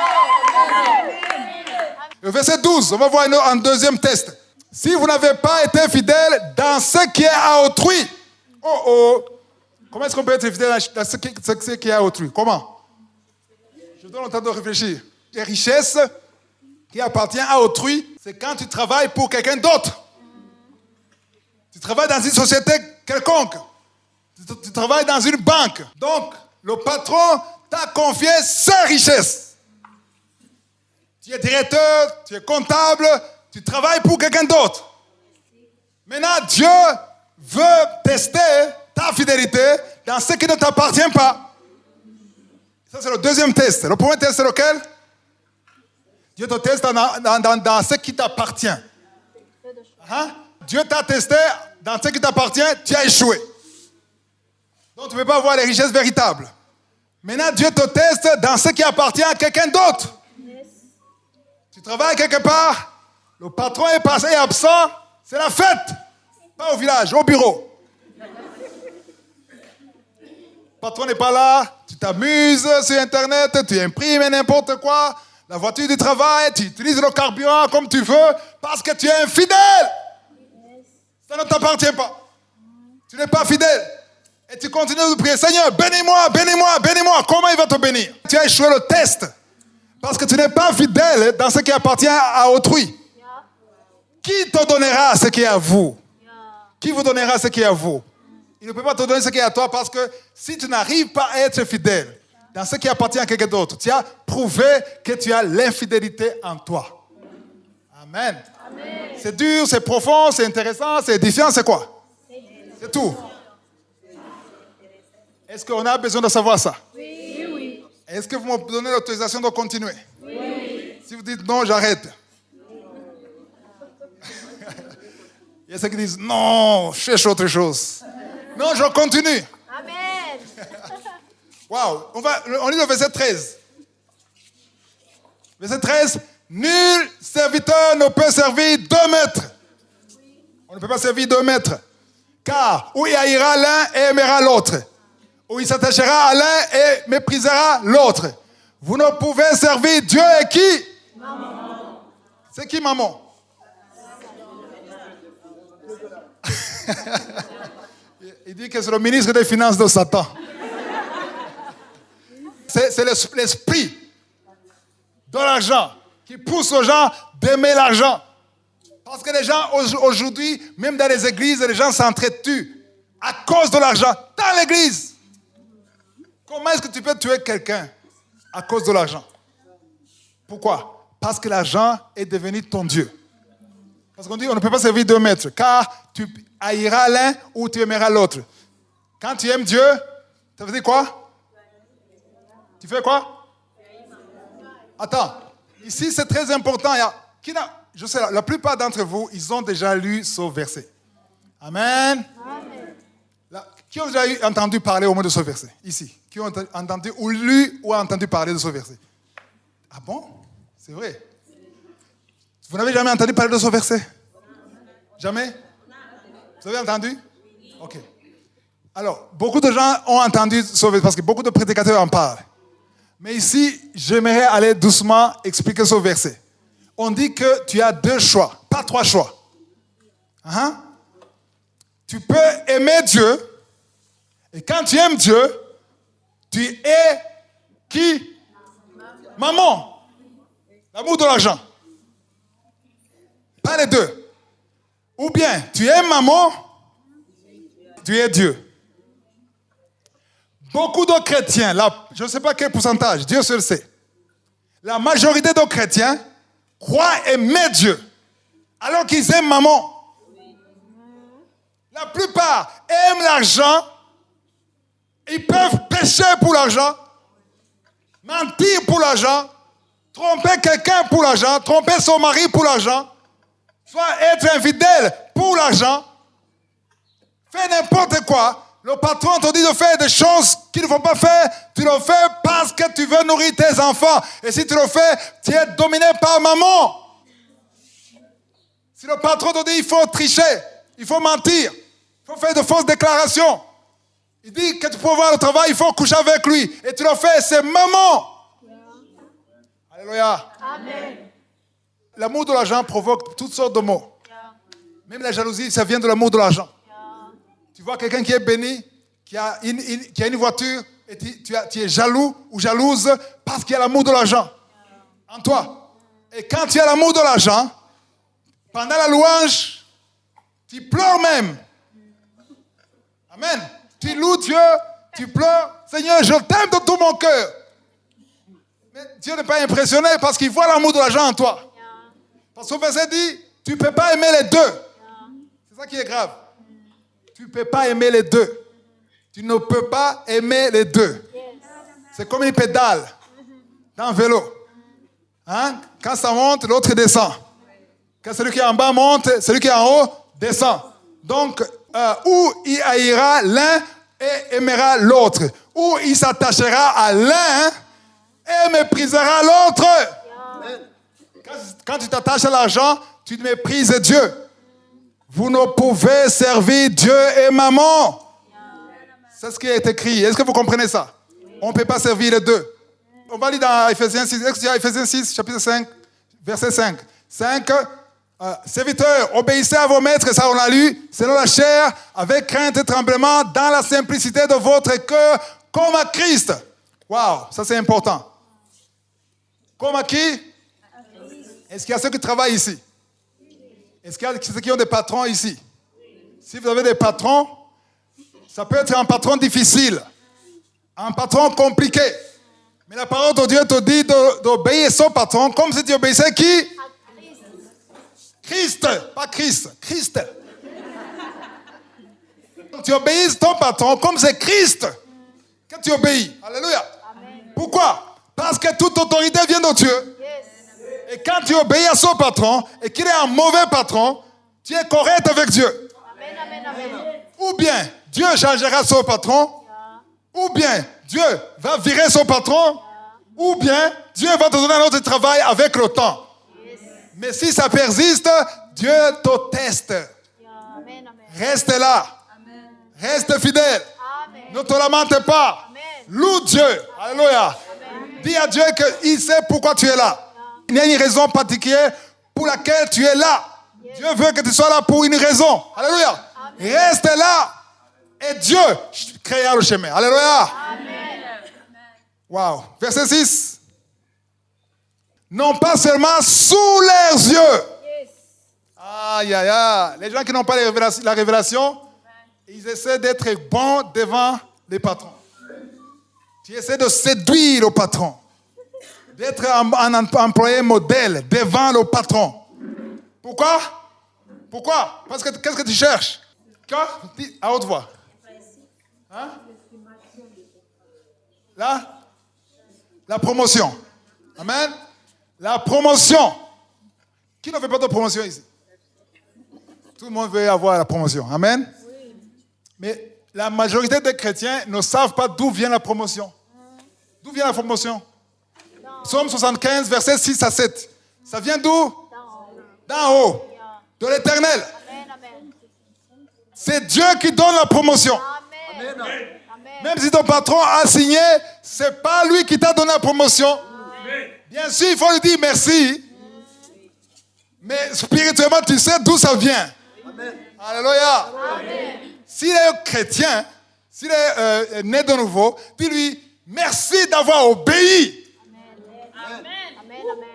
Le verset 12, on va voir un deuxième test. Si vous n'avez pas été fidèle dans ce qui est à autrui, comment est-ce qu'on peut être fidèle dans ce qui est à autrui? Comment? Je donne le temps de réfléchir. Les richesses qui appartiennent à autrui, c'est quand tu travailles pour quelqu'un d'autre. Tu travailles dans une société quelconque. Tu travailles dans une banque. Donc, le patron t'a confié ses richesses. Tu es directeur, tu es comptable, tu travailles pour quelqu'un d'autre. Maintenant, Dieu veut tester ta fidélité dans ce qui ne t'appartient pas. Ça, c'est le deuxième test. Le premier test, c'est lequel? Dieu te teste dans ce qui t'appartient. Dieu t'a testé dans ce qui t'appartient, tu as échoué. Donc, tu ne peux pas avoir les richesses véritables. Maintenant, Dieu te teste dans ce qui appartient à quelqu'un d'autre. Tu travailles quelque part, le patron est absent, c'est la fête. Pas au village, au bureau. Le patron n'est pas là, tu t'amuses sur Internet, tu imprimes n'importe quoi, la voiture du travail, tu utilises le carburant comme tu veux, parce que tu es infidèle. Ça ne t'appartient pas. Tu n'es pas fidèle. Et tu continues de prier, Seigneur, bénis-moi, bénis-moi, bénis-moi. Comment il va te bénir? Tu as échoué le test. Parce que tu n'es pas fidèle dans ce qui appartient à autrui. Qui te donnera ce qui est à vous? Qui vous donnera ce qui est à vous? Il ne peut pas te donner ce qui est à toi parce que si tu n'arrives pas à être fidèle dans ce qui appartient à quelqu'un d'autre, tu as prouvé que tu as l'infidélité en toi. Amen. Amen. C'est dur, c'est profond, c'est intéressant, c'est édifiant, c'est quoi? C'est tout. Est-ce qu'on a besoin de savoir ça? Oui. Est-ce que vous me donnez l'autorisation de continuer? Oui. Si vous dites non, j'arrête. Il y a ceux qui disent non, je cherche autre chose. Non, je continue. Amen. Waouh, on lit le verset 13. Verset 13. Nul serviteur ne peut servir 2 maîtres. On ne peut pas servir 2 maîtres. Car ou il haïra l'un et aimera l'autre, ou il s'attachera à l'un et méprisera l'autre. Vous ne pouvez servir Dieu et qui? Maman. C'est qui maman? Il dit que c'est le ministre des Finances de Satan. C'est l'esprit de l'argent qui pousse aux gens d'aimer l'argent. Parce que les gens aujourd'hui, même dans les églises, les gens s'entretuent à cause de l'argent dans l'église. Comment est-ce que tu peux tuer quelqu'un à cause de l'argent? Pourquoi? Parce que l'argent est devenu ton Dieu. Parce qu'on dit on ne peut pas servir 2 maîtres, car tu haïras l'un ou tu aimeras l'autre. Quand tu aimes Dieu, ça veut dire quoi? Tu fais quoi? Attends. Ici, c'est très important. Je sais, la plupart d'entre vous, ils ont déjà lu ce verset. Amen. Qui ont déjà entendu parler au moins de ce verset? Ici. Qui ont entendu ou lu ou entendu parler de ce verset? Ah bon? C'est vrai. Vous n'avez jamais entendu parler de ce verset? Jamais? Vous avez entendu? Ok. Alors, beaucoup de gens ont entendu ce verset parce que beaucoup de prédicateurs en parlent. Mais ici, j'aimerais aller doucement expliquer ce verset. On dit que tu as 2 choix, pas 3 choix. Tu peux aimer Dieu. Et quand tu aimes Dieu, tu es qui? Maman. L'amour de l'argent. Pas les deux. Ou bien, tu aimes maman, tu es Dieu. Beaucoup de chrétiens, je ne sais pas quel pourcentage, Dieu seul sait. La majorité de chrétiens croient aimer Dieu, alors qu'ils aiment maman. La plupart aiment l'argent. Ils peuvent pécher pour l'argent, mentir pour l'argent, tromper quelqu'un pour l'argent, tromper son mari pour l'argent, soit être infidèle pour l'argent, faire n'importe quoi. Le patron te dit de faire des choses qu'il ne faut pas faire. Tu le fais parce que tu veux nourrir tes enfants. Et si tu le fais, tu es dominé par maman. Si le patron te dit il faut tricher, il faut mentir, il faut faire de fausses déclarations. Il dit que tu peux voir le travail, il faut coucher avec lui. Et tu le fais, c'est maman. Alléluia. Amen. L'amour de l'argent provoque toutes sortes de maux. Même la jalousie, ça vient de l'amour de l'argent. Tu vois quelqu'un qui est béni, qui a une voiture, et tu es jaloux ou jalouse parce qu'il y a l'amour de l'argent en toi. Et quand tu as l'amour de l'argent, pendant la louange, tu pleures même. Amen. Tu loues Dieu, tu pleures. Seigneur, je t'aime de tout mon cœur. Mais Dieu n'est pas impressionné parce qu'il voit l'amour de l'argent en toi. Parce que le verset dit, tu ne peux pas aimer les deux. C'est ça qui est grave. Tu ne peux pas aimer les deux. Tu ne peux pas aimer les deux. C'est comme une pédale dans un vélo. Quand ça monte, l'autre descend. Quand celui qui est en bas monte, celui qui est en haut descend. Donc, où il haïra l'un et aimera l'autre. Où il s'attachera à l'un et méprisera l'autre. Quand tu t'attaches à l'argent, tu méprises Dieu. Vous ne pouvez servir Dieu et maman. C'est ce qui est écrit. Est-ce que vous comprenez ça? On ne peut pas servir les deux. On va lire dans Ephésiens 6. Est-ce que tu as Ephésiens 6, chapitre 5, verset 5. 5. Serviteurs, obéissez à vos maîtres, ça on l'a lu, selon la chair, avec crainte et tremblement, dans la simplicité de votre cœur, comme à Christ. Waouh, ça c'est important. Comme à qui? Est-ce qu'il y a ceux qui travaillent ici? Est-ce qu'il y a ceux qui ont des patrons ici? Si vous avez des patrons, ça peut être un patron difficile, un patron compliqué. Mais la parole de Dieu te dit d'obéir son patron comme si tu obéissais qui? Christ, pas Christ, Christ. Tu obéis ton patron comme c'est Christ que tu obéis. Alléluia. Amen. Pourquoi? Parce que toute autorité vient de Dieu. Yes. Et quand tu obéis à son patron et qu'il est un mauvais patron, tu es correct avec Dieu. Amen, amen, amen. Ou bien Dieu changera son patron, ou bien Dieu va virer son patron, ou bien Dieu va te donner un autre travail avec le temps. Mais si ça persiste, Dieu te teste. Amen, amen. Reste là. Amen. Reste fidèle. Amen. Ne te lamente pas. Amen. Loue Dieu. Alléluia. Amen. Dis à Dieu qu'il sait pourquoi tu es là. Il y a une raison particulière pour laquelle tu es là. Yes. Dieu veut que tu sois là pour une raison. Alléluia. Amen. Reste là. Et Dieu créera le chemin. Alléluia. Wow. Verset 6. Non pas seulement sous leurs yeux. Yes. Aïe, aïe, aïe. Les gens qui n'ont pas la révélation, ils essaient d'être bons devant les patrons. Tu essaies de séduire le patron. D'être un employé modèle devant le patron. Pourquoi? Pourquoi? Parce que qu'est-ce que tu cherches? Dis à haute voix. Hein? Là? La promotion. Amen. La promotion. Qui ne veut pas de promotion ici? Tout le monde veut avoir la promotion. Amen. Oui. Mais la majorité des chrétiens ne savent pas d'où vient la promotion. D'où vient la promotion? Psaume 75, versets 6 à 7. Ça vient d'où? D'en haut. De l'Éternel. C'est Dieu qui donne la promotion. Amen. Même si ton patron a signé, c'est pas lui qui t'a donné la promotion. Amen. Bien sûr, il faut lui dire merci. Mais spirituellement, tu sais d'où ça vient. Amen. Alléluia. Amen. S'il est chrétien, s'il est né de nouveau, dis-lui merci d'avoir obéi. Amen. Amen.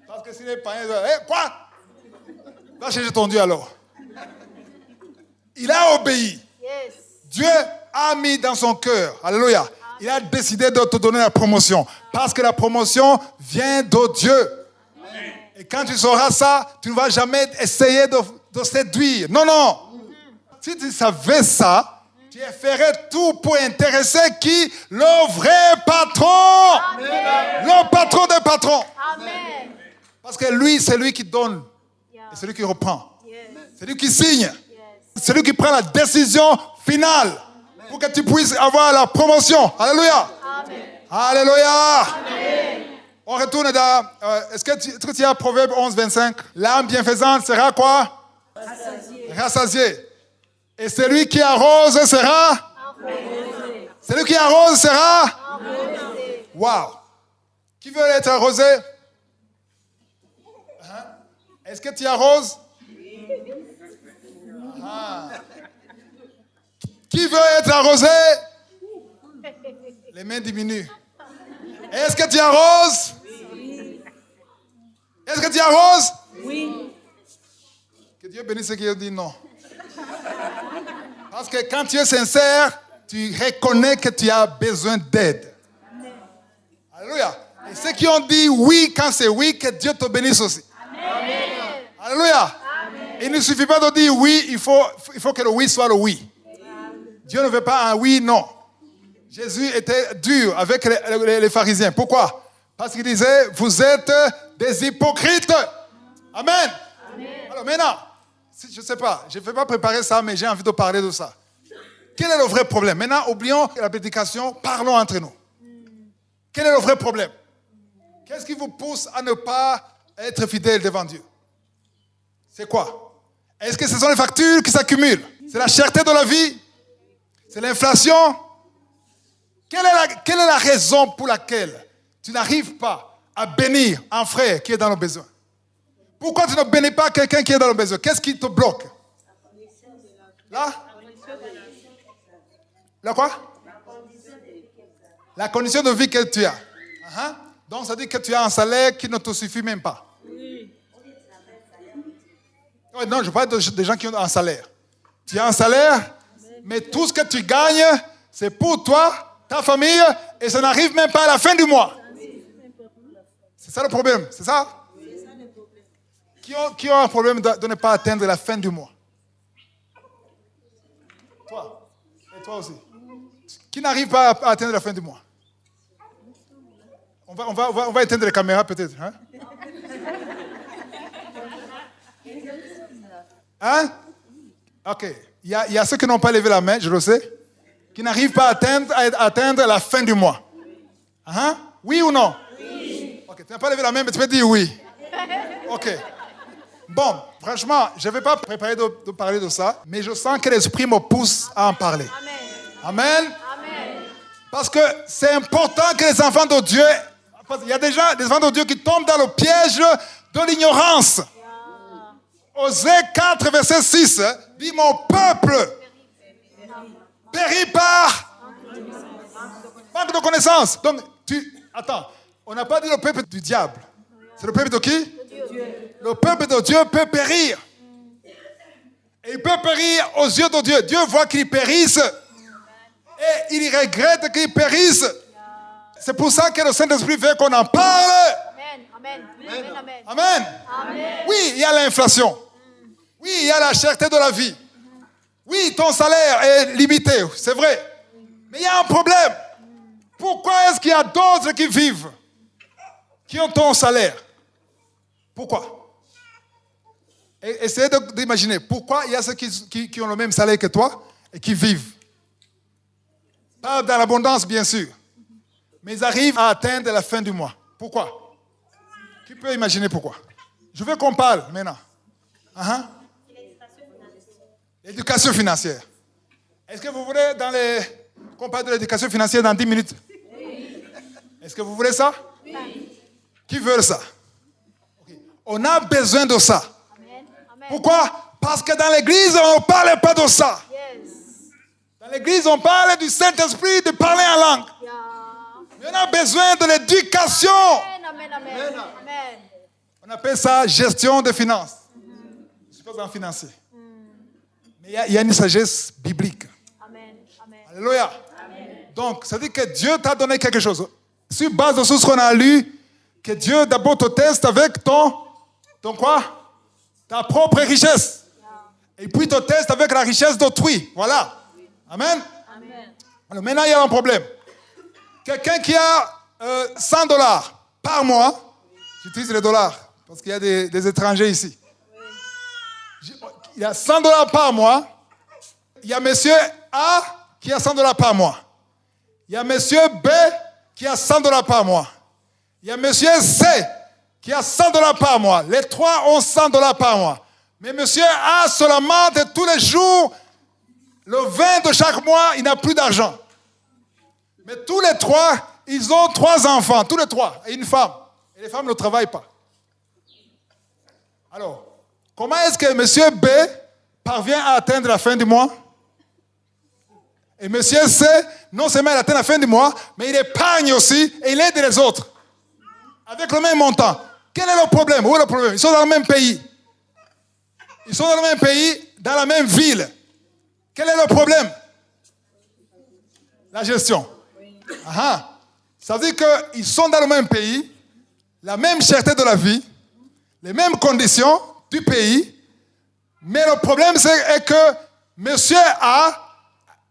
Parce que s'il est païen, quoi? Va chercher ton Dieu alors. Il a obéi. Yes. Dieu a mis dans son cœur. Alléluia. Amen. Il a décidé de te donner la promotion. Parce que la promotion vient de Dieu. Amen. Et quand tu sauras ça, tu ne vas jamais essayer de séduire. Non, non. Si tu savais ça, tu ferais tout pour intéresser qui? Le vrai patron. Amen. Le patron des patrons. Amen. Parce que lui, c'est lui qui donne. Et c'est lui qui reprend. Yes. C'est lui qui signe. Yes. C'est lui qui prend la décision finale. Amen. Pour que tu puisses avoir la promotion. Alléluia. Amen. Alléluia. Amen. On retourne dans... est-ce que tu as Proverbe 11, 25? L'âme bienfaisante sera quoi? Rassasiée. Et celui qui arrose sera? Arrosé. Celui qui arrose sera? Arrosé. Wow. Qui veut être arrosé? Est-ce que tu arroses? Ah. Qui veut être arrosé? Les mains diminuent. Est-ce que tu arroses? Oui. Est-ce que tu arroses? Oui. Que Dieu bénisse ceux qui ont dit non. Parce que quand tu es sincère, tu reconnais que tu as besoin d'aide. Amen. Alléluia. Et ceux qui ont dit oui quand c'est oui, que Dieu te bénisse aussi. Amen. Alléluia. Amen. Il ne suffit pas de dire oui, il faut que le oui soit le oui. Amen. Dieu ne veut pas un oui, non. Jésus était dur avec les pharisiens. Pourquoi? Parce qu'il disait, vous êtes des hypocrites. Amen. Amen. Alors maintenant, je ne sais pas, je ne vais pas préparer ça, mais j'ai envie de parler de ça. Quel est le vrai problème? Maintenant, oublions la prédication, parlons entre nous. Quel est le vrai problème? Qu'est-ce qui vous pousse à ne pas être fidèle devant Dieu? C'est quoi? Est-ce que ce sont les factures qui s'accumulent? C'est la cherté de la vie? C'est l'inflation? Quelle est la raison pour laquelle tu n'arrives pas à bénir un frère qui est dans le besoin? Pourquoi tu ne bénis pas quelqu'un qui est dans le besoin? Qu'est-ce qui te bloque? Là? La quoi? La condition de vie que tu as. Uh-huh. Donc ça dit que tu as un salaire qui ne te suffit même pas. Non, je parle des gens qui ont un salaire. Tu as un salaire, mais tout ce que tu gagnes, c'est pour toi, ta famille, et ça n'arrive même pas à la fin du mois. C'est ça le problème, c'est ça? Qui ont un problème de ne pas atteindre la fin du mois? Toi. Et toi aussi. Qui n'arrive pas à atteindre la fin du mois? On va éteindre les caméras peut-être. Hein? Hein? Ok. Il y a ceux qui n'ont pas levé la main, je le sais, qui n'arrivent pas à atteindre la fin du mois. Hein? Oui ou non? Oui. Ok. Tu n'as pas levé la main, mais tu peux dire oui. Ok. Bon, franchement, je ne vais pas préparer de parler de ça, mais je sens que l'Esprit me pousse à en parler. Amen. Amen. Amen. Parce que c'est important que les enfants de Dieu... Parce qu'il y a déjà des enfants de Dieu qui tombent dans le piège de l'ignorance. Osée 4, verset 6, dit « Mon peuple périt par manque de connaissance. » Donc, attends, on n'a pas dit le peuple du diable. C'est le peuple de qui? Dieu. Le peuple de Dieu peut périr. Et il peut périr aux yeux de Dieu. Dieu voit qu'ils périssent. Et il regrette qu'ils périssent. C'est pour ça que le Saint-Esprit veut qu'on en parle. Amen. Amen. Amen. Amen. Amen. Oui, il y a l'inflation. Oui, il y a la cherté de la vie. Oui, ton salaire est limité, c'est vrai. Mais il y a un problème. Pourquoi est-ce qu'il y a d'autres qui vivent, qui ont ton salaire? Pourquoi? Essayez d'imaginer. Pourquoi il y a ceux qui ont le même salaire que toi et qui vivent? Pas dans l'abondance, bien sûr. Mais ils arrivent à atteindre la fin du mois. Pourquoi? Qui peut imaginer pourquoi? Je veux qu'on parle maintenant. L'éducation financière. Est-ce que vous voulez qu'on parle de l'éducation financière dans 10 minutes? Oui. Est-ce que vous voulez ça? Oui. Qui veut ça? Okay. On a besoin de ça. Amen. Pourquoi? Parce que dans l'église, on ne parle pas de ça. Yes. Dans l'église, on parle du Saint-Esprit, de parler en langue. Yeah. Mais on a besoin de l'éducation. Amen. Amen. Amen. On appelle ça gestion des finances. Je suis pas un financier. Mais il y a une sagesse biblique. Amen. Amen. Alléluia. Amen. Donc, ça veut dire que Dieu t'a donné quelque chose. Sur base de ce qu'on a lu, que Dieu d'abord te teste avec ton quoi? Ta propre richesse. Yeah. Et puis te teste avec la richesse d'autrui. Voilà. Amen. Amen. Alors maintenant, il y a un problème. Quelqu'un qui a $100 par mois, j'utilise les dollars parce qu'il y a des étrangers ici. Il y a $100 par mois. Il y a monsieur A qui a $100 par mois. Il y a monsieur B qui a $100 par mois. Il y a monsieur C qui a $100 par mois. Les trois ont $100 par mois. Mais monsieur A seulement de tous les jours, le 20 de chaque mois, il n'a plus d'argent. Mais tous les trois, ils ont 3 enfants, tous les 3, et une femme. Et les femmes ne travaillent pas. Alors, comment est-ce que monsieur B parvient à atteindre la fin du mois? Et monsieur C, non seulement il atteint la fin du mois, mais il épargne aussi et il aide les autres. Avec le même montant. Quel est le problème? Où est le problème? Ils sont dans le même pays. Ils sont dans le même pays, dans la même ville. Quel est le problème? La gestion. Ça veut dire qu'ils sont dans le même pays, la même cherté de la vie, les mêmes conditions du pays, mais le problème c'est que monsieur A,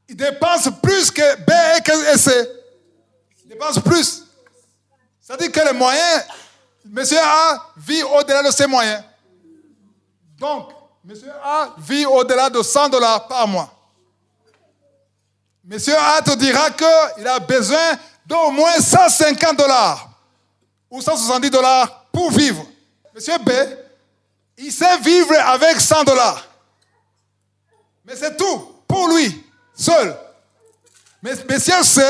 il dépense plus que B et que C. Il dépense plus. C'est-à-dire que les moyens, monsieur A vit au-delà de ses moyens. Donc, monsieur A vit au-delà de $100 par mois. Monsieur A te dira qu'il a besoin d'au moins $150 ou $170 pour vivre. Monsieur B, il sait vivre avec $100. Mais c'est tout, pour lui, seul. Mais monsieur C,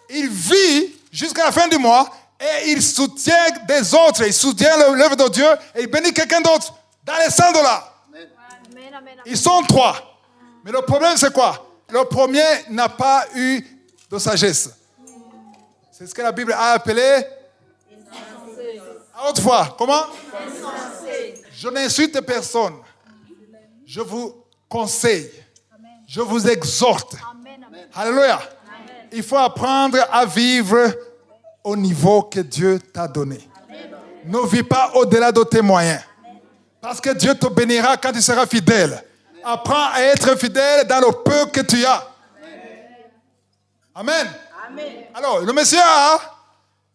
il vit jusqu'à la fin du mois et il soutient des autres. Il soutient l'œuvre de Dieu et il bénit quelqu'un d'autre dans les $100. Ils sont 3. Mais le problème, c'est quoi? Le premier n'a pas eu de sagesse. C'est ce que la Bible a appelé à haute voix. Comment? Je n'insulte personne. Je vous conseille. Je vous exhorte. Alléluia. Il faut apprendre à vivre au niveau que Dieu t'a donné. Ne vis pas au-delà de tes moyens. Parce que Dieu te bénira quand tu seras fidèle. Apprends à être fidèle dans le peu que tu as. Amen. Amen. Alors, le monsieur A,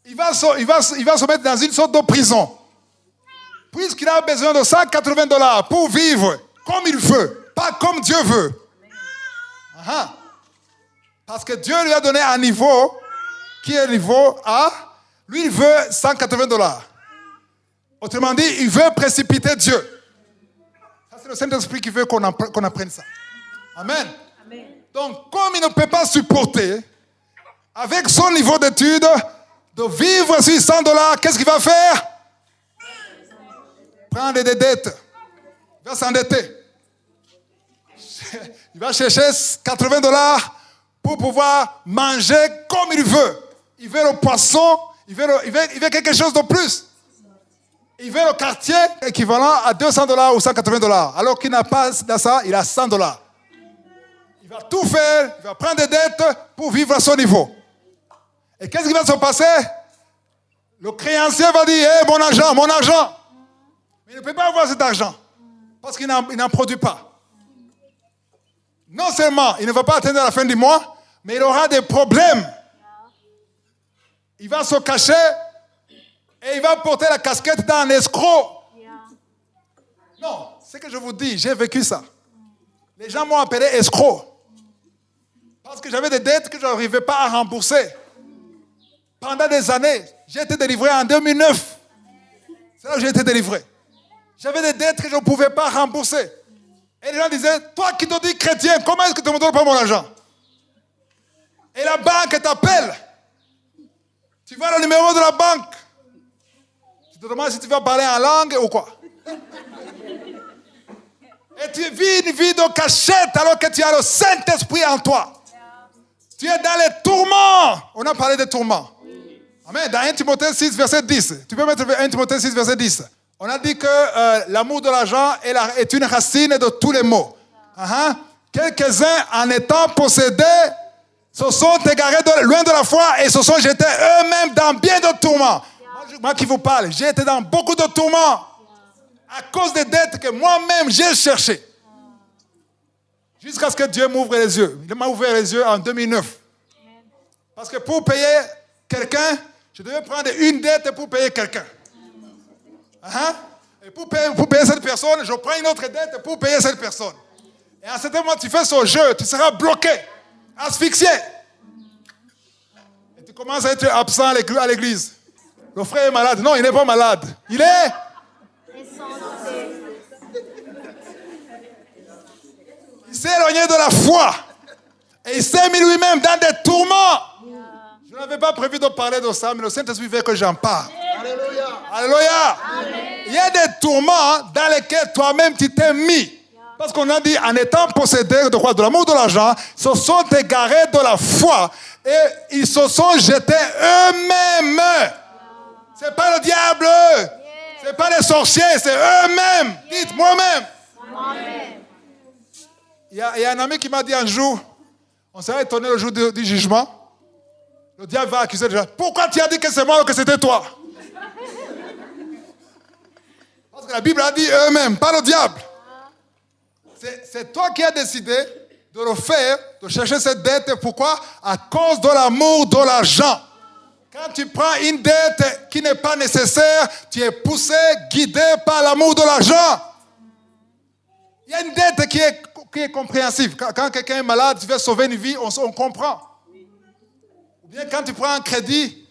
il va se mettre dans une sorte de prison. Puisqu'il a besoin de $180 pour vivre comme il veut, pas comme Dieu veut. Parce que Dieu lui a donné un niveau qui est niveau A. Lui, il veut $180. Autrement dit, il veut précipiter Dieu. C'est le Saint-Esprit qui veut qu'on apprenne ça. Amen. Amen. Donc, comme il ne peut pas supporter, avec son niveau d'études, de vivre sur $100, qu'est-ce qu'il va faire? Prendre des dettes. Il va s'endetter. Il va chercher $80 pour pouvoir manger comme il veut. Il veut le poisson, il veut quelque chose de plus. Il veut le quartier équivalent à $200 ou $180. Alors qu'il n'a pas de ça, il a $100. Il va tout faire, il va prendre des dettes pour vivre à son niveau. Et qu'est-ce qui va se passer? Le créancier va dire, hey, mon argent. Mais il ne peut pas avoir cet argent parce qu'il n'en produit pas. Non seulement il ne va pas atteindre la fin du mois, mais il aura des problèmes. Il va se cacher et il va porter la casquette d'un escroc. Yeah. Non, ce que je vous dis, j'ai vécu ça. Les gens m'ont appelé escroc. Parce que j'avais des dettes que je n'arrivais pas à rembourser. Pendant des années, j'ai été délivré en 2009. C'est là où j'ai été délivré. J'avais des dettes que je ne pouvais pas rembourser. Et les gens disaient, toi qui te dis chrétien, comment est-ce que tu ne me donnes pas mon argent? Et la banque t'appelle. Tu vois le numéro de la banque. Tu te demandes si tu vas parler en langue ou quoi. Et tu vis une vie de cachette alors que tu as le Saint-Esprit en toi. Tu es dans les tourments. On a parlé des tourments. Amen. Dans 1 Timothée 6, verset 10. Tu peux mettre 1 Timothée 6, verset 10. On a dit que l'amour de l'argent est une racine de tous les maux. Quelques-uns, en étant possédés, se sont égarés loin de la foi et se sont jetés eux-mêmes dans bien de tourments. Moi qui vous parle, j'ai été dans beaucoup de tourments à cause des dettes que moi-même j'ai cherchées. Jusqu'à ce que Dieu m'ouvre les yeux. Il m'a ouvert les yeux en 2009. Parce que pour payer quelqu'un, je devais prendre une dette pour payer quelqu'un. Et pour payer cette personne, je prends une autre dette pour payer cette personne. Et à ce moment, tu fais ce jeu, tu seras bloqué, asphyxié. Et tu commences à être absent à l'église. Le frère est malade. Non, il n'est pas malade. Il est... Il s'est éloigné de la foi. Et il s'est mis lui-même dans des tourments. Je n'avais pas prévu de parler de ça, mais le Saint-Esprit veut que j'en parle. Alléluia. Alléluia. Il y a des tourments dans lesquels toi-même tu t'es mis. Parce qu'on a dit, en étant possédés de quoi? De l'amour de l'argent, se sont égarés de la foi et ils se sont jetés eux-mêmes. C'est pas le diable. C'est pas les sorciers, c'est eux-mêmes. Dites moi-même. Il y a un ami qui m'a dit un jour, on s'est étonné le jour du jugement. Le diable va accuser les gens. Pourquoi tu as dit que c'est moi ou que c'était toi? Parce que la Bible a dit eux-mêmes, pas le diable. C'est toi qui as décidé de le faire, de chercher cette dette. Pourquoi? À cause de l'amour de l'argent. Quand tu prends une dette qui n'est pas nécessaire, tu es poussé, guidé par l'amour de l'argent. Il y a une dette qui est compréhensible. Quand quelqu'un est malade, tu veux sauver une vie, on comprend. Ou bien quand tu prends un crédit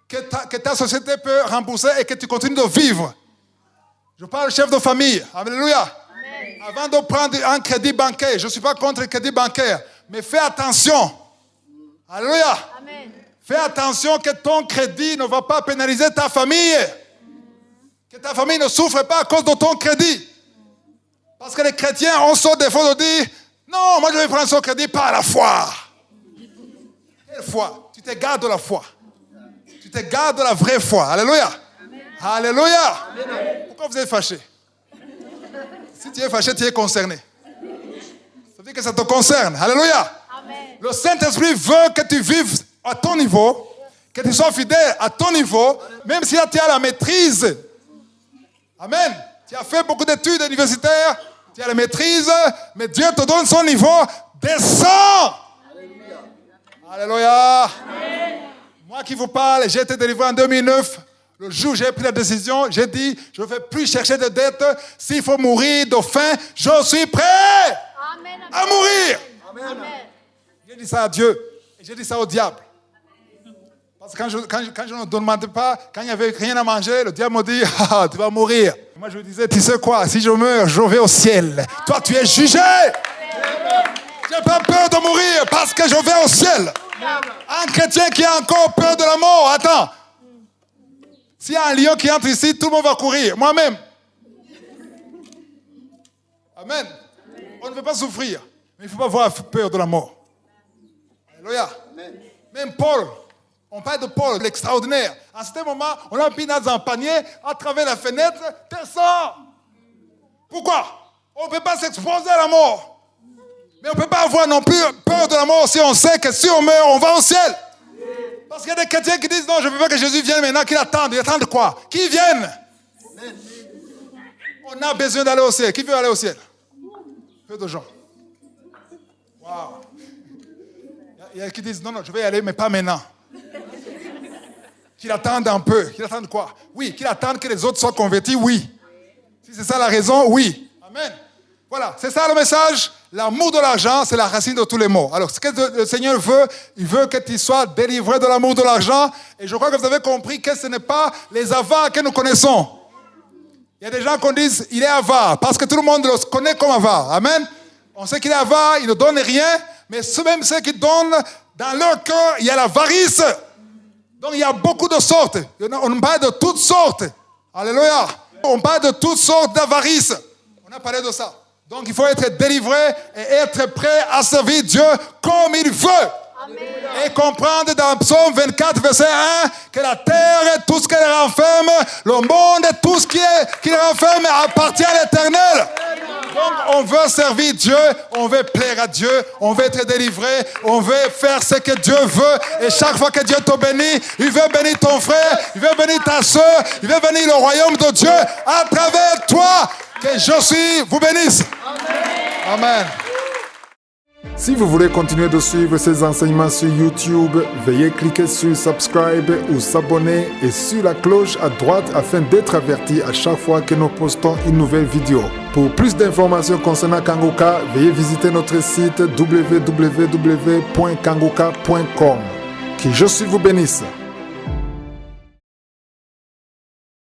que ta société peut rembourser et que tu continues de vivre. Je parle chef de famille. Alléluia. Amen. Avant de prendre un crédit bancaire, je ne suis pas contre le crédit bancaire, mais fais attention. Alléluia. Amen. Fais attention que ton crédit ne va pas pénaliser ta famille. Que ta famille ne souffre pas à cause de ton crédit. Parce que les chrétiens ont ce défaut de dire, non, moi je vais prendre ce crédit par la foi. Quelle foi? Tu te gardes de la foi. Tu te gardes de la vraie foi. Alléluia. Amen. Alléluia. Amen. Pourquoi vous êtes fâchés? Si tu es fâché, tu es concerné. Ça veut dire que ça te concerne. Alléluia. Amen. Le Saint-Esprit veut que tu vives à ton niveau, que tu sois fidèle à ton niveau, même si là tu as la maîtrise. Amen. Tu as fait beaucoup d'études universitaires, tu as la maîtrise, mais Dieu te donne son niveau. Descends. Alléluia. Amen. Moi qui vous parle, j'ai été délivré en 2009. Le jour où j'ai pris la décision, j'ai dit, je ne vais plus chercher de dettes. S'il faut mourir de faim, je suis prêt Amen. À mourir. Amen. J'ai dit ça à Dieu et j'ai dit ça au diable. Parce que quand je ne demandais pas, quand il n'y avait rien à manger, le diable me dit, ah, tu vas mourir. Moi je lui disais, tu sais quoi, si je meurs, je vais au ciel. Amen. Toi tu es jugé. Je n'ai pas peur de mourir parce que je vais au ciel. Un chrétien qui a encore peur de la mort, attends. S'il y a un lion qui entre ici, tout le monde va courir. Moi-même. Amen. On ne veut pas souffrir, mais il ne faut pas avoir peur de la mort. Alléluia. Même Paul, on parle de Paul, l'extraordinaire. À ce moment, on l'a mis dans un panier, à travers la fenêtre, descend. Pourquoi? On ne peut pas s'exposer à la mort. Mais on ne peut pas avoir non plus peur de la mort si on sait que si on meurt, on va au ciel. Parce qu'il y a des chrétiens qui disent non, je ne veux pas que Jésus vienne maintenant, qu'il attende. Ils attendent quoi? Qu'il vienne. On a besoin d'aller au ciel. Qui veut aller au ciel? Peu de gens. Waouh. Il y a qui disent non, je vais y aller, mais pas maintenant. Qu'il attende un peu. Qu'il attende quoi? Oui, qu'il attende que les autres soient convertis, oui. Si c'est ça la raison, oui. Amen. Voilà, c'est ça le message. L'amour de l'argent, c'est la racine de tous les maux. Alors, ce que le Seigneur veut, il veut que tu sois délivré de l'amour de l'argent. Et je crois que vous avez compris que ce n'est pas les avares que nous connaissons. Il y a des gens qui disent, il est avare, parce que tout le monde le connaît comme avare. Amen. On sait qu'il est avare, il ne donne rien, mais même ceux qui donnent, dans leur cœur, il y a l'avarice. Donc, il y a beaucoup de sortes. On parle de toutes sortes. Alléluia. On parle de toutes sortes d'avarice. On a parlé de ça. Donc, il faut être délivré et être prêt à servir Dieu comme il veut. Amen. Et comprendre dans Psaume 24, verset 1, que la terre et tout ce qu'elle renferme, le monde et tout ce qu'il renferme appartient à l'Éternel. Donc, on veut servir Dieu, on veut plaire à Dieu, on veut être délivré, on veut faire ce que Dieu veut. Et chaque fois que Dieu te bénit, il veut bénir ton frère, il veut bénir ta soeur, il veut bénir le royaume de Dieu à travers toi. Que Jésus vous bénisse. Amen. Amen. Si vous voulez continuer de suivre ces enseignements sur YouTube, veuillez cliquer sur Subscribe ou s'abonner et sur la cloche à droite afin d'être averti à chaque fois que nous postons une nouvelle vidéo. Pour plus d'informations concernant Kangoka, veuillez visiter notre site www.kangoka.com. Que Jésus vous bénisse.